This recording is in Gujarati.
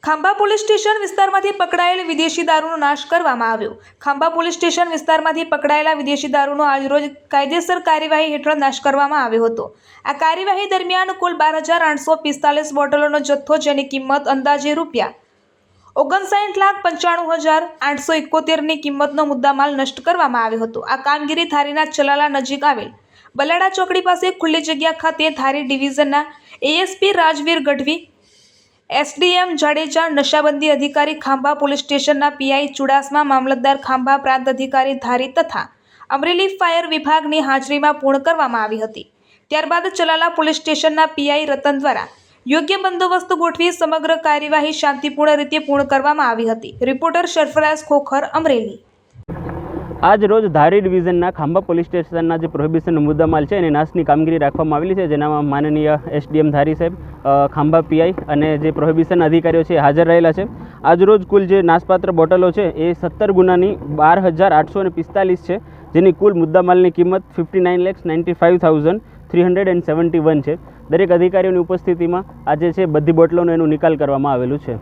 ખાંભા પોલીસ સ્ટેશન વિસ્તારમાંથી પકડાયેલ વિદેશી દારૂનો નાશ કરવામાં આવ્યો। ખાંભા પોલીસ સ્ટેશન વિસ્તારમાંથી પકડાયેલા વિદેશી દારૂનો આજરોજ કાયદેસર કાર્યવાહી હેઠળ નાશ કરવામાં આવ્યો હતો। આ કાર્યવાહી દરમિયાન કુલ 12,845 બોટલોનો જથ્થો, જેની કિંમત અંદાજે ₹59,95,871ની કિંમતનો મુદ્દામાલ નષ્ટ કરવામાં આવ્યો હતો। આ કામગીરી ધારીના ચલાલા નજીક આવેલ બલાડા ચોકડી પાસે ખુલ્લી જગ્યા ખાતે ધારી ડિવિઝનના એએસપી રાજવીર ગઢવી, એસડીએમ જાડેજા, નશાબંધી અધિકારી ખાંભા પોલીસ સ્ટેશનના પીઆઈ ચુડાસમા, મામલતદાર ખાંભા, પ્રાંત અધિકારી ધારી તથા અમરેલી ફાયર વિભાગની હાજરીમાં પૂર્ણ કરવામાં આવી હતી। ત્યારબાદ ચલાલા પોલીસ સ્ટેશનના પીઆઈ રતન દ્વારા યોગ્ય બંદોબસ્ત ગોઠવી સમગ્ર કાર્યવાહી શાંતિપૂર્ણ રીતે પૂર્ણ કરવામાં આવી હતી। રિપોર્ટર સરફરાઝ ખોખર, અમરેલી। આજ રોજ ધારી ડિવિઝનના ખાંભા પોલીસ સ્ટેશનના જે પ્રોહિબિશનનો મુદ્દામાલ છે એની નાશની કામગીરી રાખવામાં આવેલી છે, જેનામાં માનનીય એસડીએમ ધારી સાહેબ, ખાંભા પીઆઈ અને જે પ્રોહિબિશન અધિકારીઓ છે હાજર રહેલા છે। આજ રોજ કુલ જે નાશપાત્ર બોટલો છે એ 17 ગુનાની 12,845 છે, જેની કુલ મુદ્દામાલની કિંમત 59,95,371 છે। દરેક અધિકારીઓની ઉપસ્થિતિમાં આજે છે બધી બોટલોનો એનું નિકાલ કરવામાં આવેલું છે।